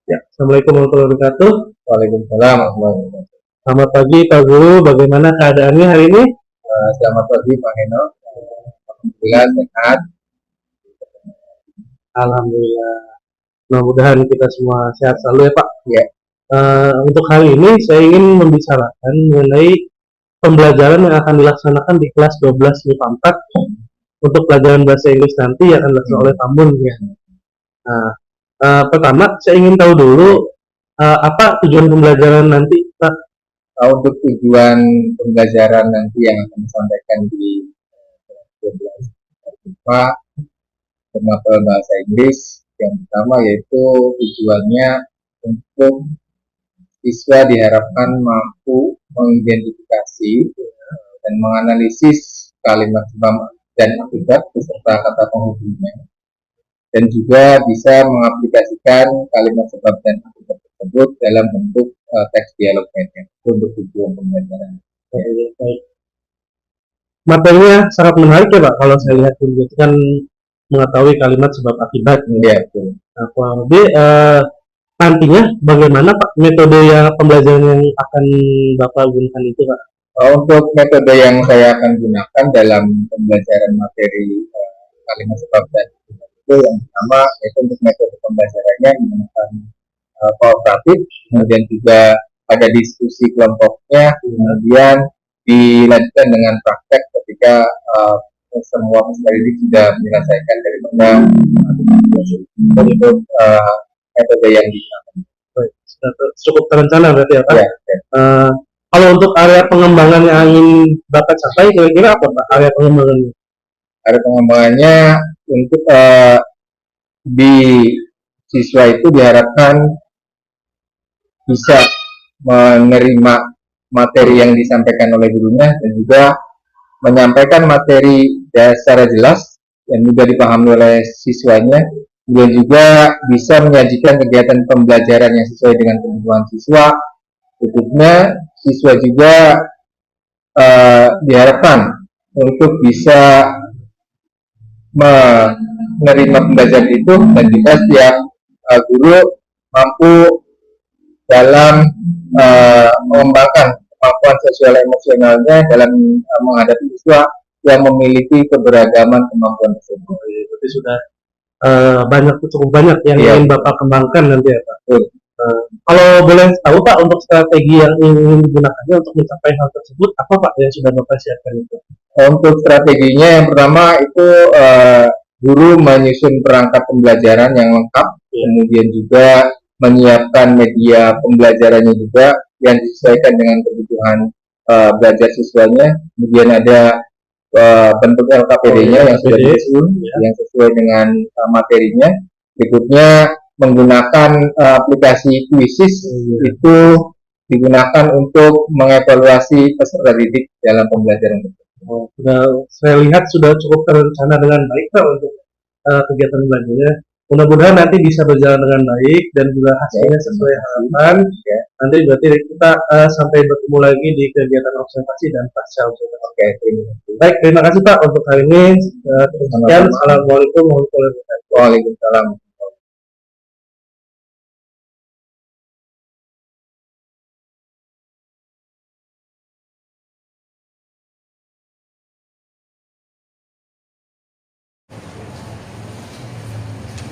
Ya, Assalamualaikum warahmatullahi wabarakatuh. Waalaikumsalam warahmatullahi wabarakatuh. Selamat pagi Pak Guru, bagaimana keadaannya hari ini? Selamat pagi Pak Heno. Alhamdulillah sehat. Alhamdulillah. Mudah-mudahan kita semua sehat selalu ya Pak. Ya, Untuk hari ini saya ingin membicarakan mengenai pembelajaran yang akan dilaksanakan di kelas 12 MIPA 4 untuk pelajaran bahasa Inggris nanti yang akan dilaksanakan oleh Tambun ya. Nah, pertama saya ingin tahu dulu apa tujuan pembelajaran nanti Pak? untuk tujuan pembelajaran nanti yang akan disampaikan di kelas 12 Pak, pemaparan bahasa Inggris yang pertama yaitu tujuannya untuk siswa diharapkan mampu mengidentifikasi dan menganalisis kalimat sebab dan akibat beserta kata penghubungnya, dan juga bisa mengaplikasikan kalimat sebab dan akibat tersebut dalam bentuk teks dialog media untuk tujuan pembelajaran. Materinya sangat menarik ya Pak kalau saya lihat dulu kan mengetahui kalimat sebab akibat. Ya, betul. Nah, kurang lebih nantinya bagaimana Pak metode yang pembelajaran yang akan Bapak gunakan itu Pak? Untuk metode yang saya akan gunakan dalam pembelajaran materi kalimat sebab dan akibat itu yang pertama yaitu untuk metode pembelajarannya menggunakan kooperatif, kemudian juga ada diskusi kelompoknya, kemudian dilanjutkan dengan praktek ketika semua peserta didik sudah menyelesaikan daripada untuk metode yang digunakan. Cukup terencana berarti ya Pak? Ya, ya. Kalau untuk area pengembangan yang ingin Bapak capai kira-kira apa Pak area pengembangannya? Area pengembangannya untuk di siswa itu diharapkan bisa menerima materi yang disampaikan oleh gurunya dan juga menyampaikan materi secara jelas yang mudah dipahami oleh siswanya, dan juga bisa menyajikan kegiatan pembelajaran yang sesuai dengan kebutuhan siswa. Berikutnya, siswa juga diharapkan untuk bisa menerima pembelajaran itu, dan juga setiap guru mampu dalam mengembangkan kemampuan sosial emosionalnya dalam menghadapi siswa yang memiliki keberagaman kemampuan tersebut. Berarti sudah cukup banyak yang ingin Bapak kembangkan nanti ya Pak. Kalau boleh tahu Pak untuk strategi yang ingin digunakannya untuk mencapai hal tersebut apa Pak yang sudah Bapak siapkan itu? Untuk strateginya yang pertama itu guru menyusun perangkat pembelajaran yang lengkap, kemudian juga menyiapkan media pembelajarannya juga yang disesuaikan dengan kebutuhan belajar siswanya. Kemudian ada bentuk LKPD-nya yang sudah disusun, yang sesuai dengan materinya. Berikutnya menggunakan aplikasi Quizzes, itu digunakan untuk mengevaluasi peserta didik dalam pembelajaran tersebut. Saya lihat sudah cukup terencana dengan baik Pak untuk kegiatan belajarnya. Mudah-mudahan nanti bisa berjalan dengan baik dan juga hasilnya sesuai harapan. Nanti berarti kita sampai bertemu lagi di kegiatan observasi dan pasca observasi. Baik, terima kasih Pak untuk hari ini. Sekian, Assalamualaikum warahmatullahi wabarakatuh. Waalaikumsalam.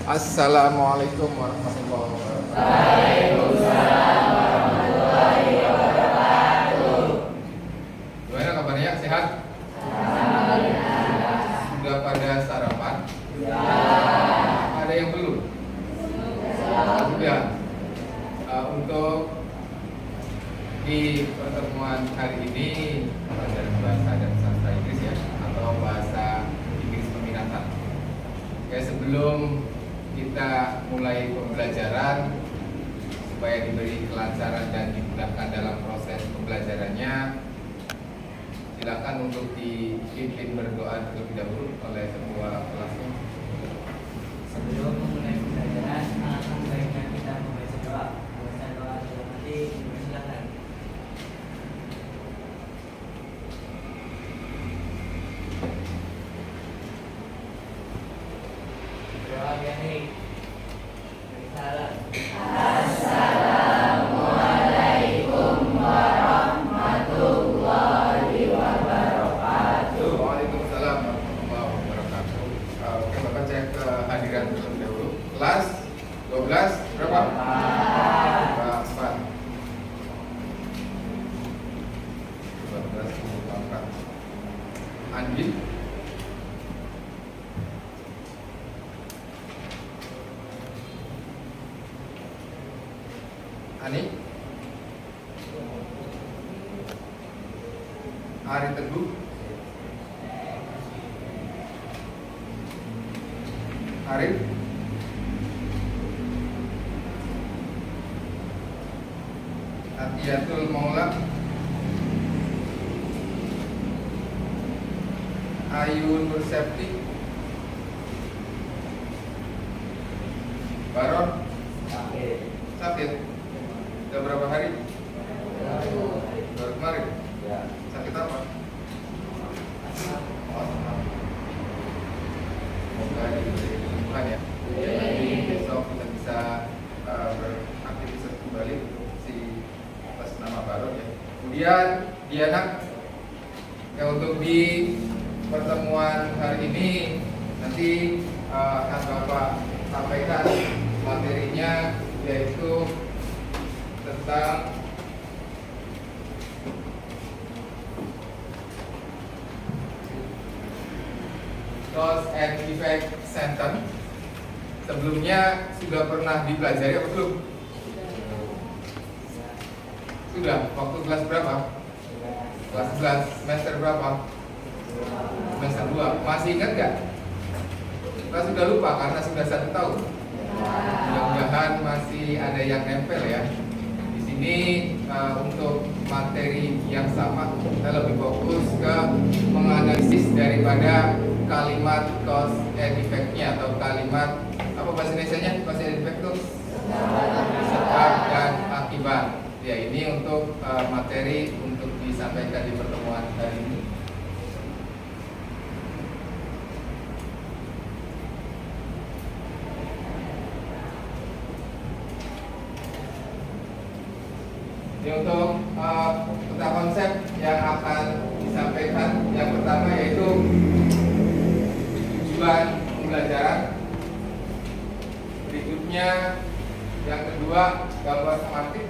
Assalamualaikum warahmatullahi wabarakatuh. Waalaikumsalam warahmatullahi wabarakatuh. Gimana kabarnya? Sehat? Alhamdulillah. Sudah pada sarapan? Ya. Ada yang belum? Sudah. Untuk di pertemuan hari ini pelajaran bahasa dan sastra Inggris ya, atau bahasa Inggris peminatan. Oke, sebelum kita mulai pembelajaran supaya diberi kelancaran dan dimudahkan dalam proses pembelajarannya, silakan untuk dipimpin berdoa terlebih dahulu oleh ketua kelasnya. Sebelum memulai pembelajaran, alangkah baiknya kita membaca doa. Membaca doa dalam hati, silakan. Doa yang baik. Salam. Ani, Ari Teguh, Arif, Atiyatul Maula, Ayu Nur Septi, Baron, sakit. Sudah berapa hari? Baru kemarin. Sakit apa? Semoga diberi kesembuhan ya. Jadi besok kita bisa beraktivitas kembali si atas nama Baron ya. Kemudian Diana, ya untuk di pertemuan hari ini nanti akan Bapak sampaikan materinya, yaitu tentang cause and effect sentence. Sebelumnya sudah pernah dipelajari atau belum? Sudah. Waktu kelas berapa? Kelas 11. Semester berapa? Semester 2. Masih ingat nggak? Kita sudah lupa karena sudah 1 tahun. Mudah-mudahan masih ada yang nempel ya. Di sini untuk materi yang sama kita lebih fokus ke menganalisis daripada kalimat cause and effect-nya atau kalimat apa bahasa Indonesianya? Cause and effect itu sebab dan akibat. Ya, ini untuk materi untuk disampaikan di pertemuan hari ini. Ini untuk tentang konsep yang akan disampaikan. Yang pertama yaitu tujuan pembelajaran. Berikutnya yang kedua gambar tematik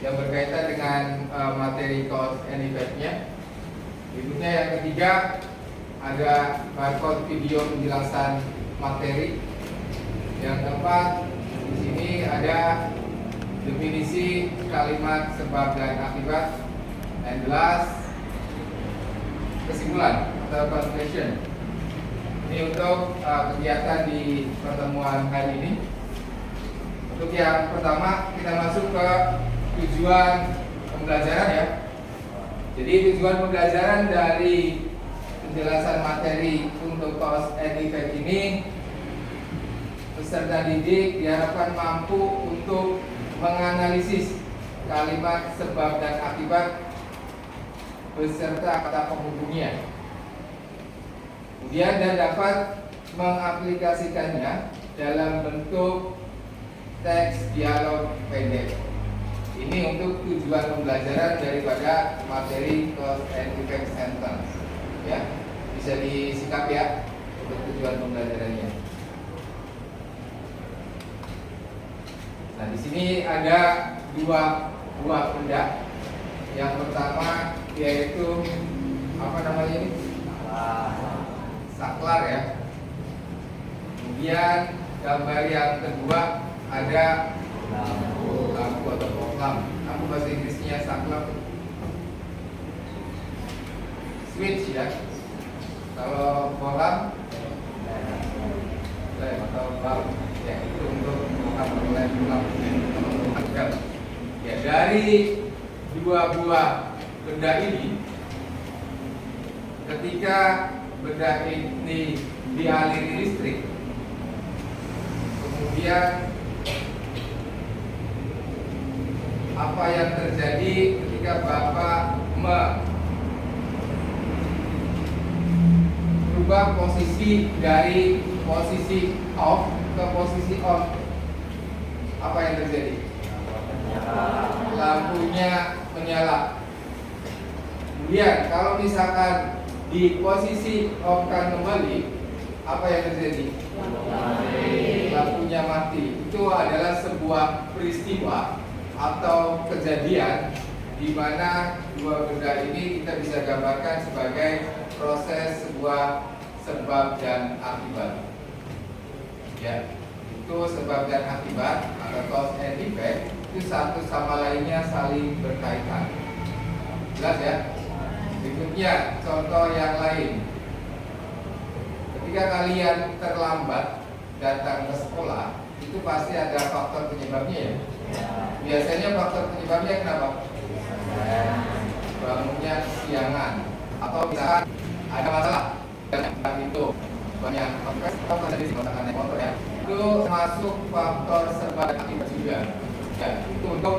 yang berkaitan dengan materi cause and effect-nya. Berikutnya yang ketiga ada barcode video penjelasan materi. Yang keempat di sini ada definisi kalimat sebab dan akibat. And last, kesimpulan atau conclusion. Ini untuk kegiatan di pertemuan hari ini. Untuk yang pertama kita masuk ke tujuan pembelajaran ya. Jadi tujuan pembelajaran dari penjelasan materi untuk cause and effect ini, peserta didik diharapkan mampu untuk menganalisis kalimat sebab dan akibat beserta kata penghubungnya. Kemudian dan dapat mengaplikasikannya dalam bentuk teks dialog pendek. Ini untuk tujuan pembelajaran daripada materi cause and effect sentence. Ya, bisa disingkat ya untuk tujuan pembelajarannya. Nah, di sini ada dua buah benda. Yang pertama yaitu apa namanya ini? Saklar ya. Kemudian gambar yang kedua ada lampu atau bohlam. Apa bahasa Inggrisnya saklar? Switch ya. Kalau bohlam atau bulb ya, itu untuk ya. Dari dua buah benda ini, ketika benda ini dialiri listrik, kemudian apa yang terjadi ketika Bapak merubah posisi dari posisi off ke posisi on, apa yang terjadi? Lampunya menyala. Kemudian kalau misalkan di posisi off kan kembali, apa yang terjadi? Lampunya mati. Itu adalah sebuah peristiwa atau kejadian di mana dua benda ini kita bisa gambarkan sebagai proses sebuah sebab dan akibat. Ya, itu sebab dan akibat atau cause and effect satu sama lainnya saling berkaitan. Jelas ya? Berikutnya, contoh yang lain. Ketika kalian terlambat datang ke sekolah, itu pasti ada faktor penyebabnya ya. Biasanya faktor penyebabnya kenapa? Bangunnya kesiangan, atau misalkan ada masalah dan itu banyak faktor tadi dikatakan motor ya. Itu masuk faktor sebab akibat juga. Ya, itu untuk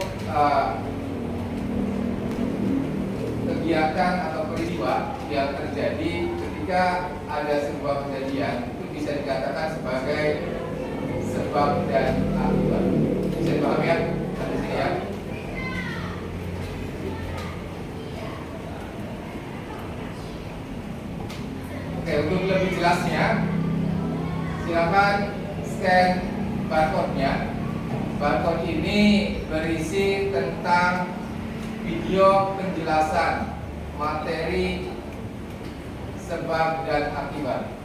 kegiatan atau peristiwa yang terjadi ketika ada sebuah kejadian itu bisa dikatakan sebagai sebab dan akibat. Bisa dipahami ya? Di sini ya. Oke, untuk lebih jelasnya, silakan scan barcode-nya. Barcode ini berisi tentang video penjelasan materi sebab dan akibat.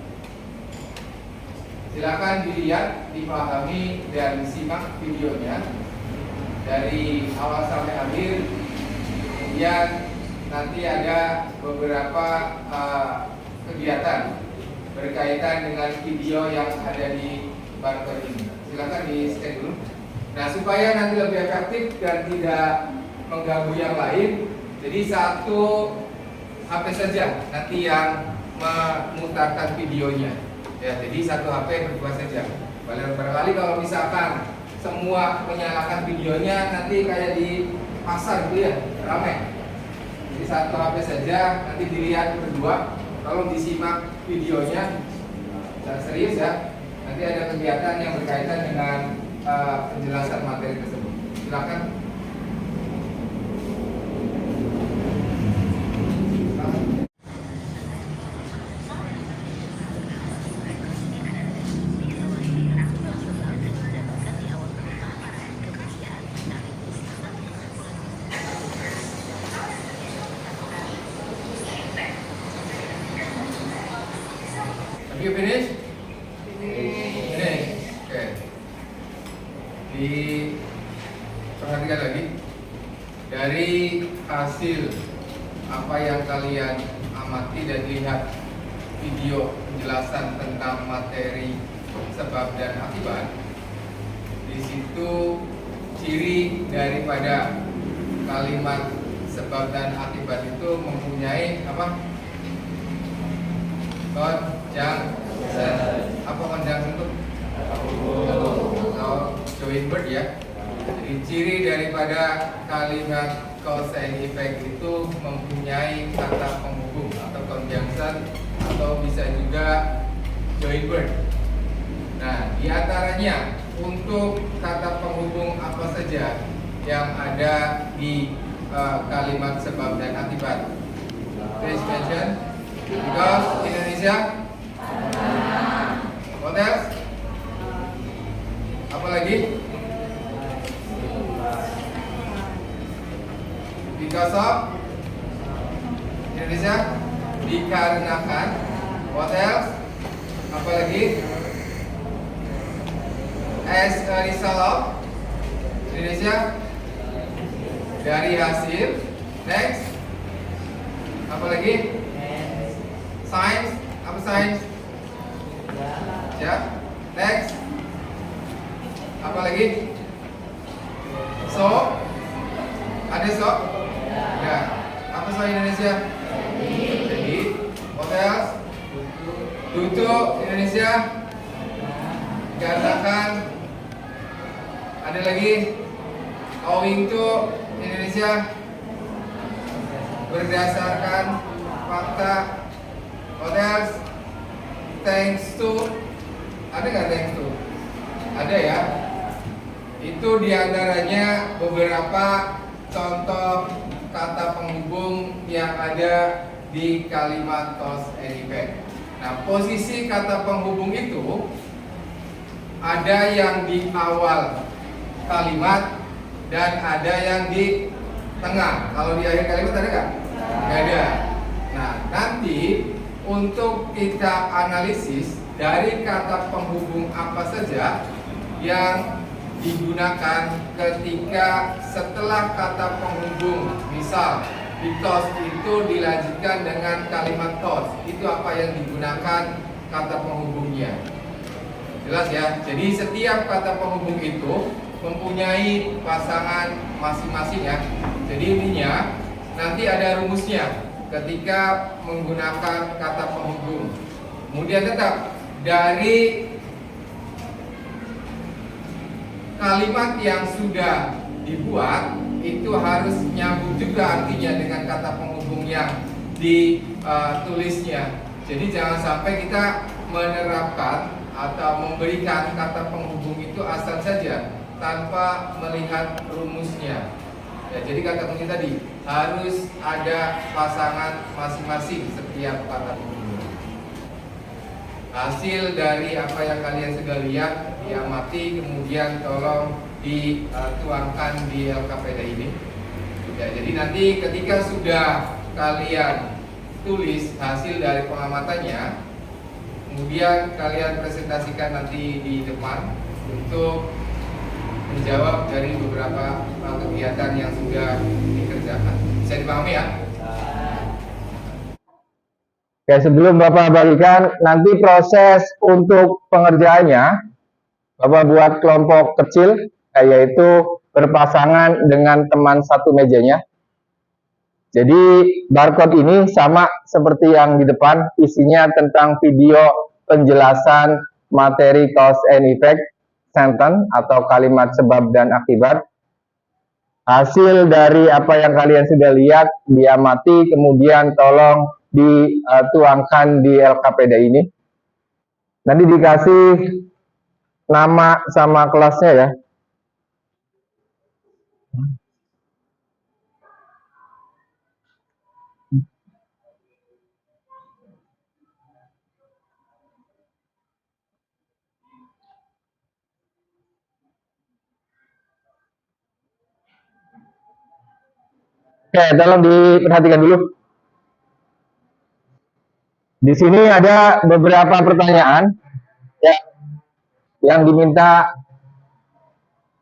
Silakan dilihat, dipahami, dan simak videonya dari awal sampai akhir. Kemudian nanti ada beberapa kegiatan berkaitan dengan video yang ada di barcode ini. Silakan di scan dulu. Nah, supaya nanti lebih efektif dan tidak mengganggu yang lain, jadi satu HP saja nanti yang memutarkan videonya. Ya, jadi satu HP berdua saja. Barangkali kalau misalkan semua menyalakan videonya, nanti kayak di pasar gitu ya, ramai. Jadi satu HP saja, nanti dilihat berdua. Kalau disimak videonya, dan serius ya, nanti ada kegiatan yang berkaitan dengan penjelasan materi tersebut. Silakan. Have you finished? Finish. Oke. Diperhatikan lagi. Dari hasil apa yang kalian amati dan lihat video penjelasan tentang materi sebab dan akibat, di situ ciri daripada kalimat sebab dan akibat itu mempunyai apa? Conjunction. Apa conjunction itu? Atau join word ya. Jadi ciri daripada kalimat cause and effect itu mempunyai kata penghubung atau conjunction, atau bisa juga join word. Nah, diantaranya untuk kata penghubung apa saja yang ada di kalimat sebab dan akibat. Please mention. Because Indonesia. What else? Apa lagi? Because of Indonesia. Dikarenakan. What else? Apa lagi? As a result of Indonesia. Dari hasil. Next. Apa lagi? Science, apa science? Ya, next. Apa lagi? So, ada so? Ya, apa so Indonesia? Jadi, what else? Duduk Indonesia. Dikatakan. Ada lagi? Owing to Indonesia. Berdasarkan fakta. What else? Thanks to. Ada nggak thanks to? Ada ya. Itu diantaranya beberapa contoh kata penghubung yang ada di kalimat cause and effect. Nah, posisi kata penghubung itu ada yang di awal kalimat dan ada yang di tengah. Kalau di akhir kalimat ada nggak? Nggak ada. Nah, nanti untuk kita analisis dari kata penghubung apa saja yang digunakan ketika setelah kata penghubung, misal because itu dilanjutkan dengan kalimat cause. Itu apa yang digunakan kata penghubungnya. Jelas ya? Jadi setiap kata penghubung itu mempunyai pasangan masing-masing ya. Jadi intinya nanti ada rumusnya ketika menggunakan kata penghubung. Kemudian tetap dari kalimat yang sudah dibuat itu harus nyambung juga artinya dengan kata penghubung yang ditulisnya. Jadi jangan sampai kita menerapkan atau memberikan kata penghubung itu asal saja tanpa melihat rumusnya. Ya, jadi kata kunci tadi harus ada pasangan masing-masing setiap kata penghubung. Hasil dari apa yang kalian sudah lihat diamati, kemudian tolong dituangkan di LKPD ini. Ya, jadi nanti ketika sudah kalian tulis hasil dari pengamatannya, kemudian kalian presentasikan nanti di depan untuk menjawab dari beberapa kegiatan yang sudah dikerjakan. Bisa dipahami ya? Oke, sebelum Bapak bagikan, nanti proses untuk pengerjaannya, Bapak buat kelompok kecil, yaitu berpasangan dengan teman satu mejanya. Jadi barcode ini sama seperti yang di depan, isinya tentang video penjelasan materi cause and effect sentence atau kalimat sebab dan akibat. Hasil dari apa yang kalian sudah lihat diamati, kemudian tolong dituangkan di LKPD ini. Nanti dikasih nama sama kelasnya ya. Oke, tolong diperhatikan dulu. Di sini ada beberapa pertanyaan ya, yang diminta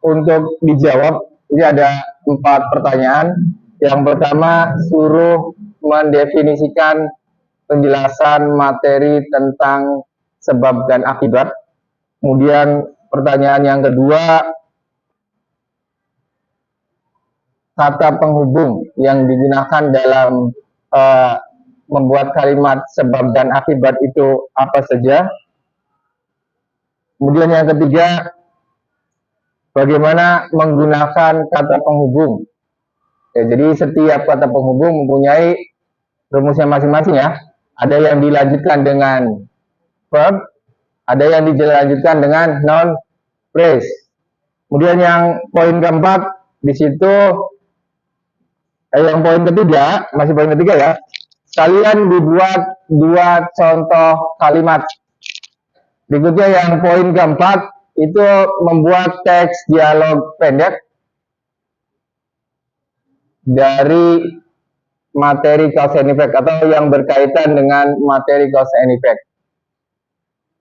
untuk dijawab. Ini ada 4 pertanyaan. Yang pertama, suruh mendefinisikan penjelasan materi tentang sebab dan akibat. Kemudian pertanyaan yang kedua, kata penghubung yang digunakan dalam membuat kalimat sebab dan akibat itu apa saja. Kemudian yang ketiga, bagaimana menggunakan kata penghubung. Ya, jadi setiap kata penghubung mempunyai rumusnya masing-masing ya. Ada yang dilanjutkan dengan verb, ada yang dilanjutkan dengan noun phrase. Kemudian yang poin keempat di situ, yang poin ketiga, masih poin ketiga ya. Kalian dibuat 2 contoh kalimat. Berikutnya yang poin keempat itu membuat teks dialog pendek dari materi cause and effect atau yang berkaitan dengan materi cause and effect.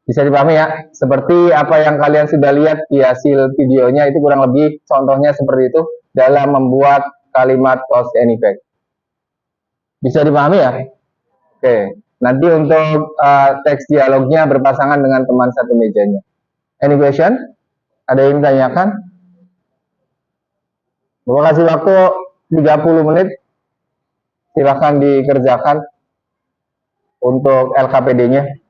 Bisa dipahami ya, seperti apa yang kalian sudah lihat di hasil videonya, itu kurang lebih contohnya seperti itu dalam membuat kalimat cause and effect. Bisa dipahami ya? Oke, nanti untuk teks dialognya berpasangan dengan teman satu mejanya. Any question? Ada yang ditanyakan? Terima kasih waktu 30 menit. Silakan dikerjakan untuk LKPD-nya.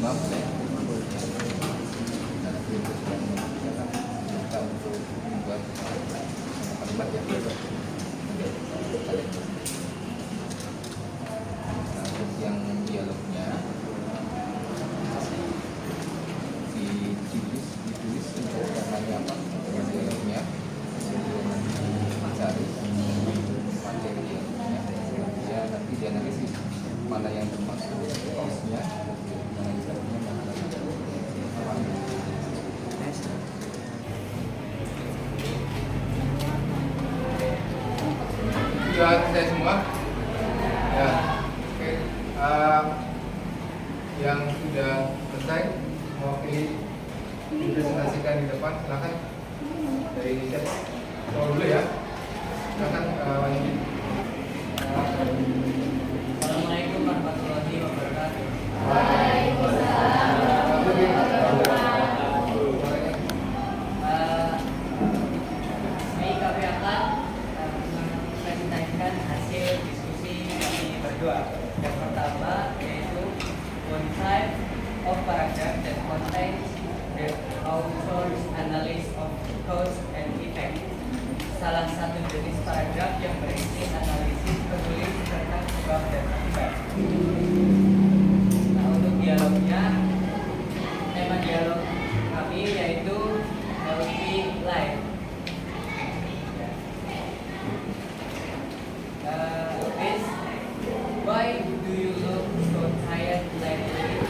maaf saya kita untuk membuat kalimat yang berbeda. Nah, terus yang dialognya ditulis untuk temanya apa, yang dialognya mencari materi dialognya, dia nanti dianalisis mana yang termasuk hoaxnya, mana yang seharusnya mana yang sudah selesai semua ya. Oke, yang sudah selesai mewakili dipresentasikan di depan, silakan dari siapa? Soal dulu ya, silakan ini. Assalamualaikum warahmatullahi wabarakatuh. Ini kami akan mempresentasikan hasil diskusi kami berdua. Yang pertama yaitu one type of paragraph that contains the author's analysis of cause and effect. Salah satu jenis paragraf yang berisi analisis penulis tentang sebab dan akibat. Nah, untuk dialognya, tema dialog kami yaitu healthy life. Miss, why do you look so tired lately?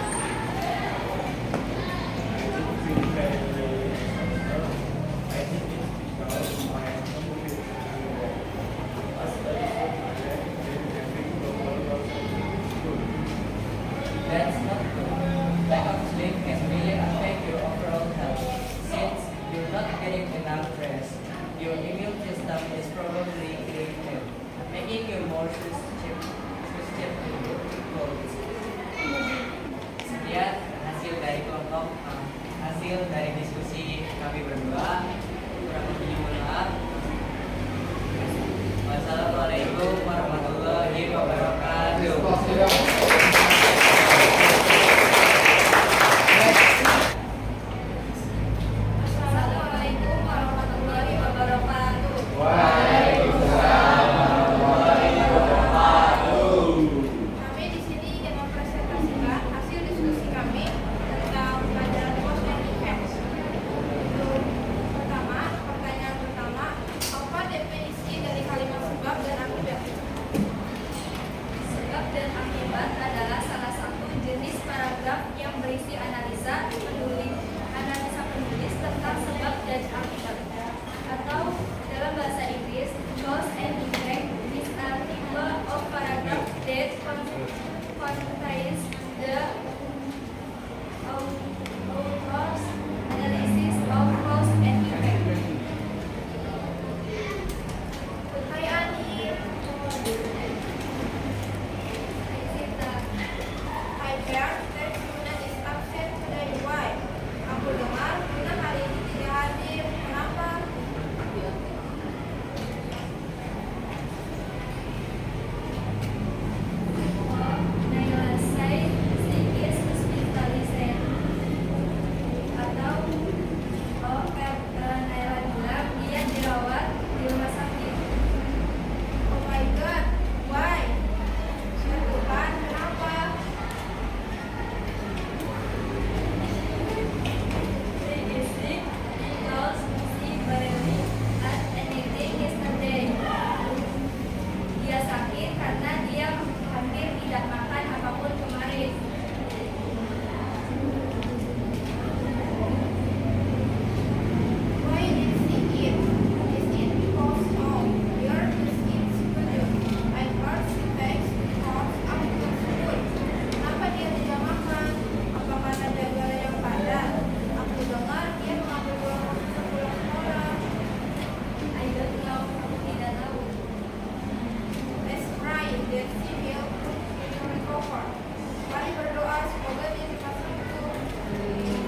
That's not good. Lack of sleep can really affect your overall health. Since you're not getting enough rest, your immune system is probably irritated, making you more susceptible to colds. Sekian hasil dari kelompok hasil dari diskusi kami berdua. Kurang lebihnya mohon maaf. Wassalamualaikum warahmatullahi wabarakatuh. Assalamualaikum warahmatullahi wabarakatuh. Kami di sini ingin mempresentasikan hasil diskusi kami tentang pelajaran cause and effect. Untuk pertanyaan pertama, apa definisi dari kalimat sebab dan akibat? Sebab dan akibat adalah salah satu jenis paragraf yang berisi analisa penulis tentang sebab dan akibat, atau dalam bahasa Inggris, cause and effect is a type of paragraph that contains the author's analysis of cause and effect. Pertanyaan ini, is it the I heard that Luna is absent today? Why? Aku dengar Luna hari ini tidak hadir. Kenapa? Naila said she is hospitalized. Atau Naila bilang dia dirawat di rumah sakit. Oh my God, why? Ya Tuhan, kenapa? She is sick because she barely had anything yesterday. Dia sakit karena dia hampir tidak makan apapun kemarin. Why did she eat? Is it because your biscuit food? I heard she takes because after school. Kenapa dia tidak makan? Apa karena jadwal yang padat? Aku dengar dia mengambil uang waktu sepulang sekolah. I don't know. Aku tidak tahu. Let's pray that she will recover. Mari berdoa semoga dia cepat sembuh.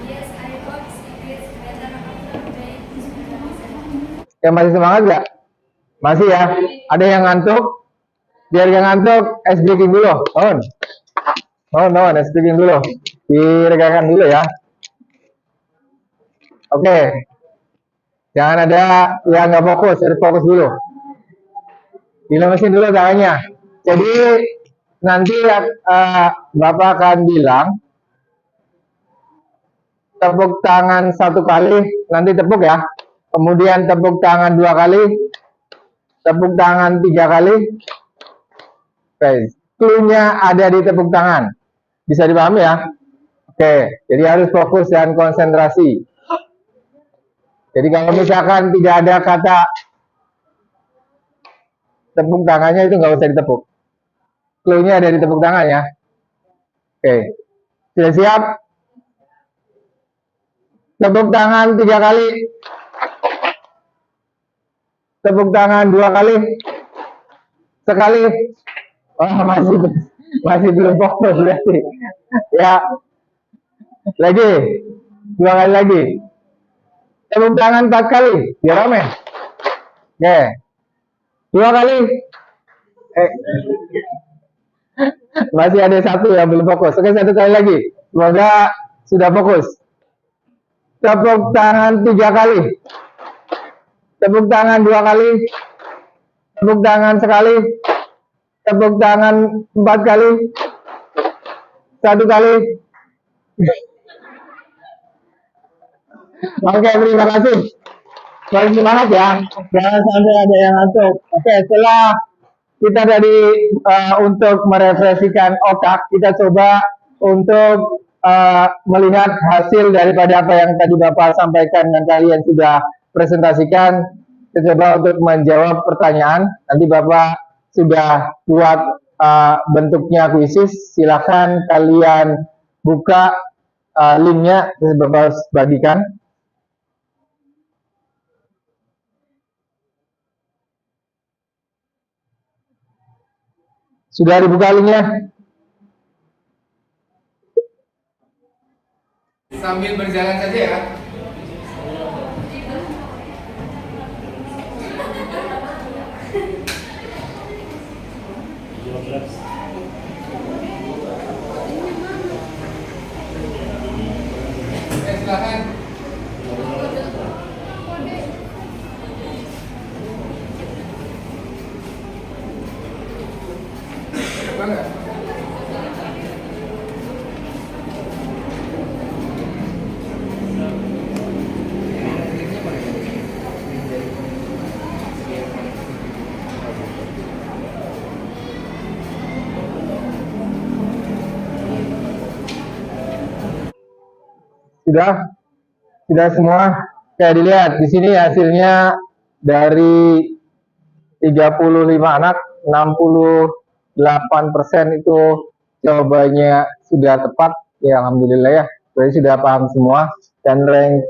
Yes, I hope she gets better after being hospitalized. Ya, masih semangat nggak? Masih ya? Ada yang ngantuk? Biar yang ngantuk, es breaking dulu. On, es breaking dulu. Diregangkan dulu ya. Oke. Jangan ada yang nggak fokus, harus fokus dulu. Dilemesin dulu tangannya. Jadi nanti Bapak akan bilang tepuk tangan 1 kali, nanti tepuk ya. Kemudian tepuk tangan 2 kali, tepuk tangan 3 kali. Oke, clue-nya ada di tepuk tangan. Bisa dipahami ya? Oke, jadi harus fokus dan konsentrasi. Jadi kalau misalkan tidak ada kata tepuk tangannya, itu nggak usah ditepuk. Clue-nya ada di tepuk tangan ya. Oke, sudah siap? Tepuk tangan 3 kali. Tepuk tangan 2 kali. Sekali. Wah, masih belum fokus berarti. Ya. Lagi. 2 kali lagi. Tepuk tangan 4 kali. Biar rame. Oke. 2 kali. Masih ada 1 yang belum fokus. Oke, 1 kali lagi. Semoga sudah fokus. Tepuk tangan 3 kali. Tepuk tangan 2 kali. Tepuk tangan sekali. Tepuk tangan 4 kali. 1 kali. Oke, terima kasih. Selalu semangat ya. Jangan sampai ada yang ngantuk. Oke, setelah kita tadi untuk merefleksikan otak, kita coba untuk melihat hasil daripada apa yang tadi Bapak sampaikan dan kalian sudah presentasikan. Kita coba untuk menjawab pertanyaan. Nanti Bapak sudah buat bentuknya kuisis. Silakan kalian buka linknya, Bapak bagikan. Sudah dibuka linknya? Sambil berjalan saja ya. Silakan. Bangga. Sudah semua. Kayak dilihat di sini hasilnya dari 35 anak, 68% itu jawabannya sudah tepat. Ya, alhamdulillah ya. Berarti sudah paham semua. Dan rank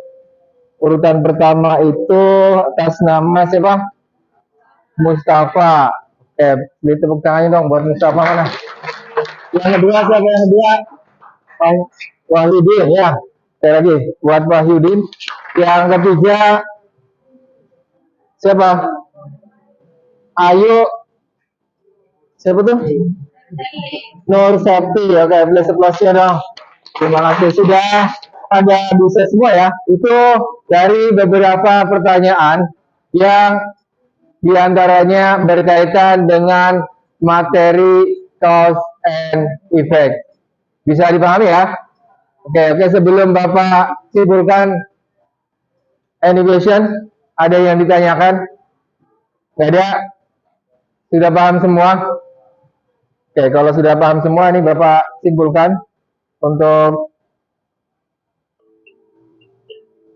urutan pertama itu atas nama siapa? Mustafa. Oke, beri tepuk tangannya dong buat Mustafa mana? Yang kedua siapa yang kedua? Wahyudin ya. Sekali lagi buat Wahyudin. Yang ketiga siapa? Ayu. Siapa tuh? Nur Septi. Oke, boleh seplosnya dong. Terima kasih sudah ada bisa semua ya. Itu dari beberapa pertanyaan yang diantaranya berkaitan dengan materi cause and effect. Bisa dipahami ya? Oke, sebelum Bapak simpulkan, any question? Ada yang ditanyakan? Tidak ada? Sudah paham semua? Oke, kalau sudah paham semua, ini Bapak simpulkan untuk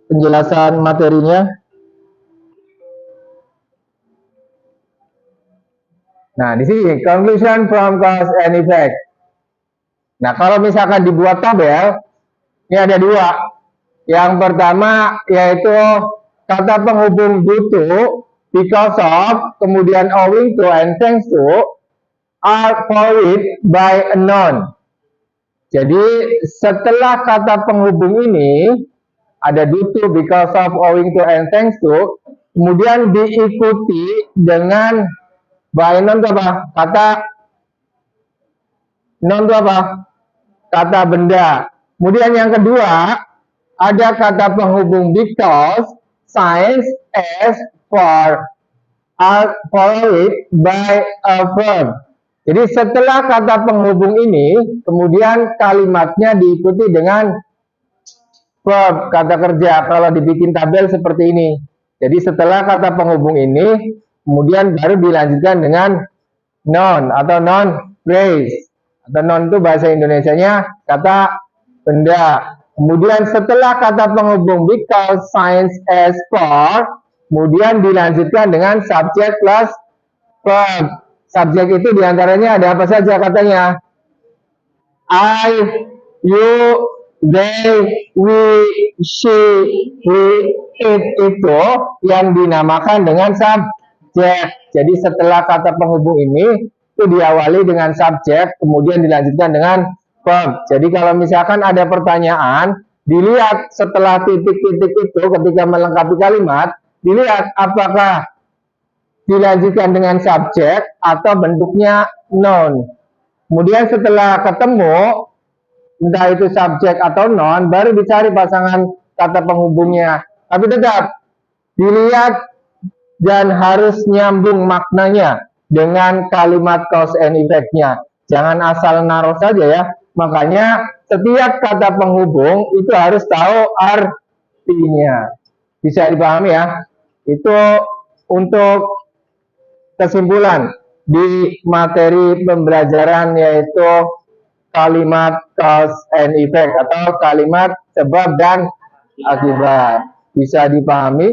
penjelasan materinya. Nah, di sini conclusion from cause and effect. Nah, kalau misalkan dibuat tabel, ini ada 2. Yang pertama yaitu kata penghubung due to, because of, kemudian owing to, and thanks to are followed by a noun. Jadi setelah kata penghubung ini ada due to, because of, owing to, and thanks to, kemudian diikuti dengan by noun itu apa? Kata noun itu apa? Kata benda. Kemudian yang kedua, ada kata penghubung because, science, as, for, are followed by a verb. Jadi setelah kata penghubung ini, kemudian kalimatnya diikuti dengan verb, kata kerja. Kalau dibikin tabel seperti ini. Jadi setelah kata penghubung ini, kemudian baru dilanjutkan dengan noun atau noun phrase. Atau noun itu bahasa Indonesianya kata benda. Kemudian setelah kata penghubung because, science, as, for, kemudian dilanjutkan dengan subject plus verb. Subjek itu diantaranya ada apa saja katanya? I, you, they, we, she, he, it itu yang dinamakan dengan subjek. Jadi setelah kata penghubung ini itu diawali dengan subjek, kemudian dilanjutkan dengan verb. Jadi kalau misalkan ada pertanyaan, dilihat setelah titik-titik itu ketika melengkapi kalimat, dilihat apakah dilanjutkan dengan subjek atau bentuknya noun. Kemudian setelah ketemu, entah itu subjek atau noun, baru dicari pasangan kata penghubungnya. Tapi tetap dilihat dan harus nyambung maknanya dengan kalimat cause and effect-nya. Jangan asal naruh saja ya. Makanya setiap kata penghubung itu harus tahu artinya. Bisa dipahami ya? Itu untuk kesimpulan di materi pembelajaran yaitu kalimat cause and effect atau kalimat sebab dan akibat. Bisa dipahami?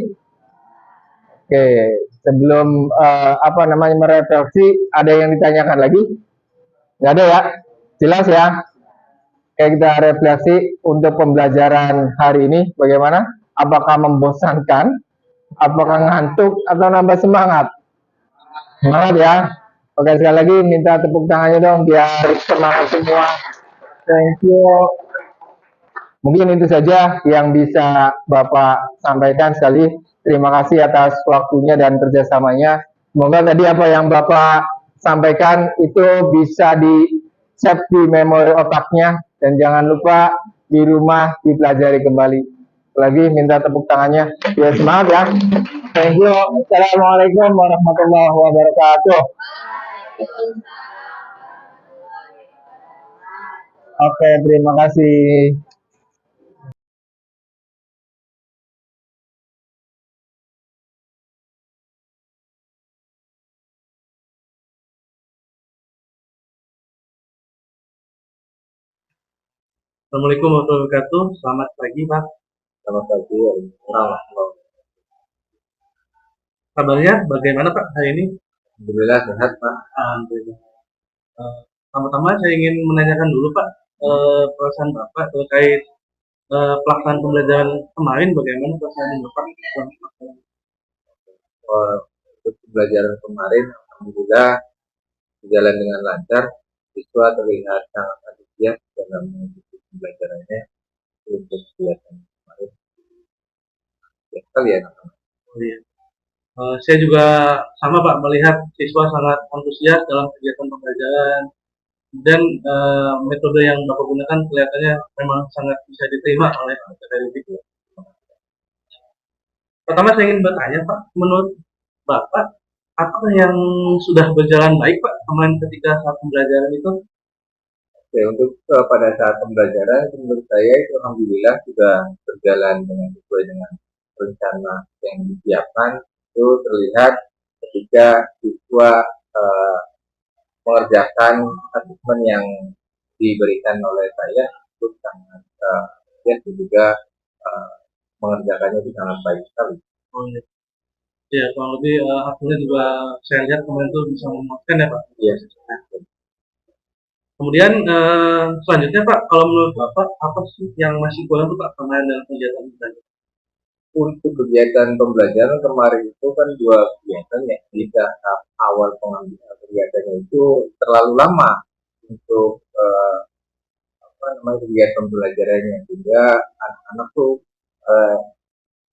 Oke, sebelum merefleksi, ada yang ditanyakan lagi? Nggak ada ya? Jelas ya? Oke, kita refleksi untuk pembelajaran hari ini. Bagaimana? Apakah membosankan? Apakah ngantuk atau nambah semangat? Semangat ya. Oke, sekali lagi minta tepuk tangannya dong biar semangat semua. Thank you. Mungkin itu saja yang bisa Bapak sampaikan sekali. Terima kasih atas waktunya dan kerjasamanya. Semoga tadi apa yang Bapak sampaikan itu bisa di-save di memori otaknya. Dan jangan lupa di rumah dipelajari kembali. Lagi minta tepuk tangannya. Ya, semangat ya. Thank you. Assalamualaikum warahmatullahi wabarakatuh. Oke, terima kasih. Assalamualaikum warahmatullahi wabarakatuh. Selamat pagi, Pak. Selamat pagi. Kabarnya bagaimana, Pak, hari ini? Alhamdulillah sehat, Pak. Alhamdulillah. Pertama-tama saya ingin menanyakan dulu, Pak, perasaan Bapak terkait pelaksanaan pembelajaran kemarin. Bagaimana perasaan Bapak? Untuk pembelajaran kemarin, alhamdulillah berjalan dengan lancar. Siswa terlihat sangat antusias dalam mengikuti pembelajarannya untuk kegiatan kemarin. Ya, sekali ya, anak-anak. Oh, iya. Saya juga sama, Pak, melihat siswa sangat antusias dalam kegiatan pembelajaran dan metode yang Bapak gunakan kelihatannya memang sangat bisa diterima oleh anak didik. Pertama saya ingin bertanya, Pak, menurut Bapak, apakah yang sudah berjalan baik, Pak, kemarin ketika saat pembelajaran itu? Oke, untuk pada saat pembelajaran menurut saya itu alhamdulillah sudah berjalan dengan sesuai dengan rencana yang disiapkan. Itu terlihat ketika siswa mengerjakan asesmen yang diberikan oleh saya itu sangat dan juga mengerjakannya itu sangat baik sekali. Oh, iya. Ya, kurang lebih hasilnya juga saya lihat kemarin itu bisa memuaskan ya, Pak. Iya. Kemudian selanjutnya, Pak, kalau menurut Bapak apa sih yang masih kurang tuh, Pak, kemarin dalam kegiatan belajar? Untuk kegiatan pembelajaran kemarin itu kan dua kegiatan ya. Di tahap awal pengambilan kegiatannya itu terlalu lama untuk kegiatan pembelajarannya, sehingga anak-anak tuh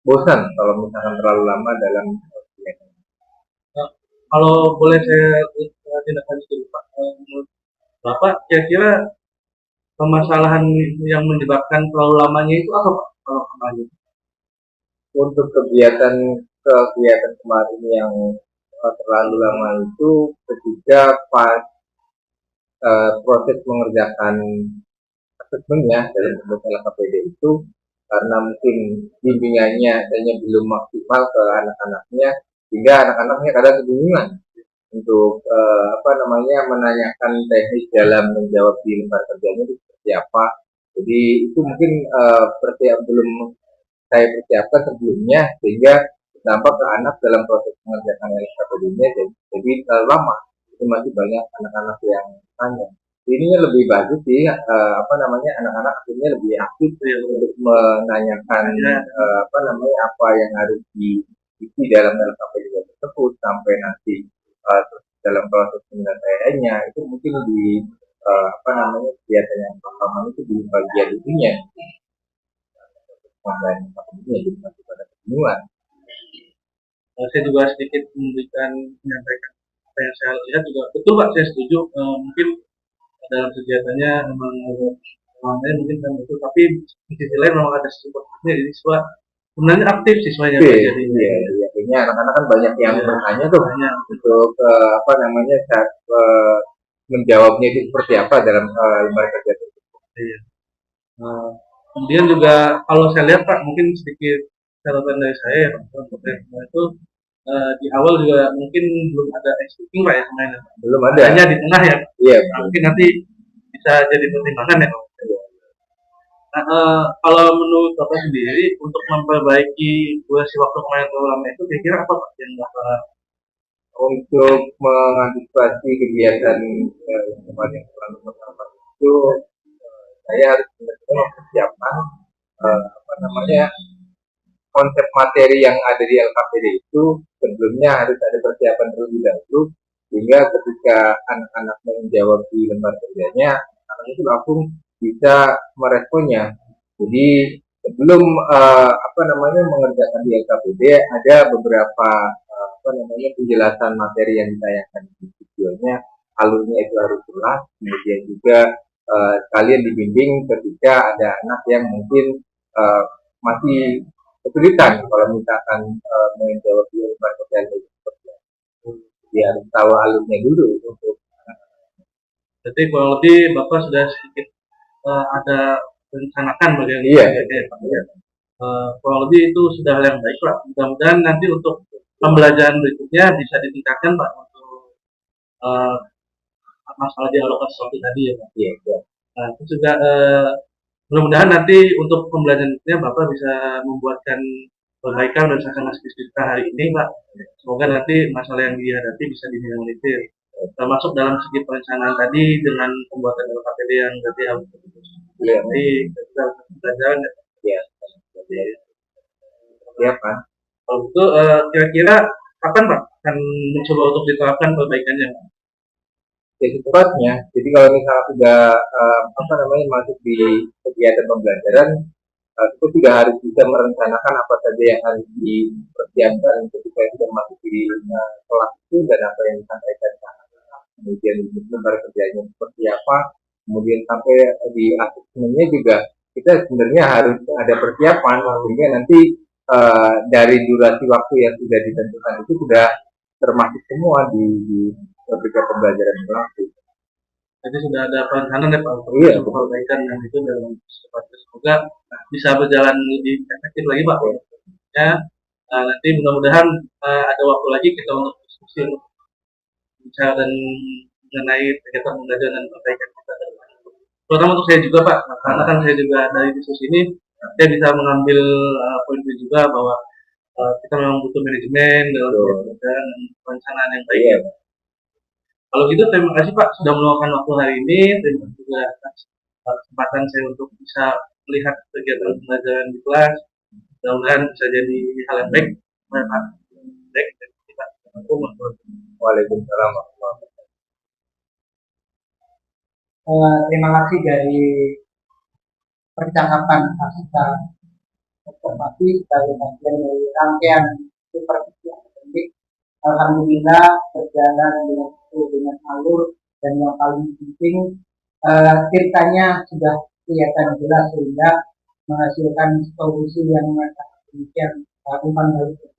bosan kalau misalkan terlalu lama dalam kegiatan. Kalau boleh saya tindak lanjut dulu, Pak, menurut Bapak kira-kira permasalahan yang menyebabkan terlalu lamanya itu apa Pak? Kalau kemarin? Untuk kegiatan kemarin yang terlalu lama itu ketika pas proses mengerjakan asesmennya dalam bentuk LKPD itu, karena mungkin bimbingannya hanya belum maksimal ke anak-anaknya, sehingga anak-anaknya kadang kebingungan untuk menanyakan teknis dalam menjawab di lembar kerjanya itu seperti apa. Jadi itu mungkin belum saya persiapkan sebelumnya, sehingga dampak ke anak dalam proses mengerjakan LKPD-nya jadi terlalu lama. Itu masih banyak anak-anak yang tanya. Ininya lebih bagus sih, anak-anak akhirnya lebih aktif untuk menanyakan apa yang harus diisi dalam LKPD tersebut, sampai nanti dalam proses penyelesaiannya itu mungkin di kegiatan yang pertama itu di bagian itunya dan jadi masih pada kebingungan. Saya juga sedikit menyampaikan apa yang saya lihat juga betul Pak, saya setuju. Mungkin dalam kegiatannya memang orangnya mungkin kan betul, tapi di sisi lain memang ada siswa-siswa, jadi siswa sebenarnya aktif siswanya Pak. Jadi akhirnya anak-anak kan banyak yang bertanya tuh untuk saat menjawabnya itu seperti apa dalam lembar kerja tersebut. Iya. Kemudian juga kalau saya lihat Pak, mungkin sedikit catatan dari saya ya Pak, untuk itu di awal juga mungkin belum ada executing Pak ya kemarin. Belum ada. Hanya di tengah ya. Iya. Mungkin nanti bisa jadi pertimbangan ya Pak. Kalau menurut Bapak sendiri untuk memperbaiki durasi waktu kemarin terlalu lama itu kira-kira apa Pak yang Bapak untuk mengantisipasi kegiatan kemarin terlalu lama itu saya harus mempersiapkan konsep materi yang ada di LKPD itu sebelumnya harus ada persiapan terlebih dahulu, sehingga ketika anak-anak menjawab di lembar kerjanya, anak itu langsung bisa meresponnya. Jadi sebelum mengerjakan di LKPD ada beberapa penjelasan materi yang ditayangkan di videonya, alurnya itu harus jelas, kemudian juga kalian dibimbing ketika ada anak yang mungkin masih kesulitan kalau misalkan menjawab di lembar kerjaan itu seperti itu. Dia harus tahu alurnya dulu untuk. Jadi kurang lebih Bapak sudah sedikit ada rencanakan bagian kurang lebih itu sudah hal yang baik Pak. Mudah-mudahan nanti untuk pembelajaran berikutnya bisa ditingkatkan Pak untuk masalah dialog seperti tadi ya Pak. Iya. Nah, itu juga mudah-mudahan nanti untuk pembelajaran berikutnya Bapak bisa membuatkan perbaikan berdasarkan hasil kita hari ini Pak. Semoga nanti masalah yang dihadapi bisa diminimalisir. Termasuk dalam segi perencanaan tadi dengan pembuatan LKPD yang berarti harus jadi kita pelajaran ya. Ya Pak. Kalau itu kira-kira kapan Pak akan mencoba untuk diterapkan perbaikannya? Ya secepatnya. Jadi kalau misalnya sudah masuk di kegiatan pembelajaran, itu juga harus bisa merencanakan apa saja yang harus dipersiapkan ketika sudah masuk di kelas itu dan apa yang disampaikan. Kemudian lembar kerjanya seperti apa, kemudian sampai di asesmennya juga kita sebenarnya harus ada persiapan sehingga nanti dari durasi waktu yang sudah ditentukan itu sudah termasuk semua di ketika pembelajaran berlangsung. Jadi sudah ada perencanaan ya Pak untuk perbaikan dan itu dalam secepatnya semoga bisa berjalan lebih efektif lagi Pak. Ya, nanti mudah-mudahan ada waktu lagi kita untuk diskusi bicara dan mengenai kegiatan pembelajaran dan perbaikan kita. Terutama untuk saya juga Pak, karena kan saya juga dari diskusi ini saya bisa mengambil poin juga bahwa kita memang butuh manajemen dalam dan perencanaan yang baik. Ya. Kalau gitu terima kasih Pak sudah meluangkan waktu hari ini. Terima kasih juga atas kesempatan saya untuk bisa melihat kegiatan pembelajaran di kelas. Mudah-mudahan bisa jadi hal yang baik. Baik, Waalaikumsalam. Terima kasih dari percakapan kita informasi sebagai bagian dari rangkaian supervisi akademik. Alhamdulillah berjalan dengan alur dan yang paling penting ceritanya sudah kelihatan jelas sehingga menghasilkan solusi yang sangat demikian umpan balik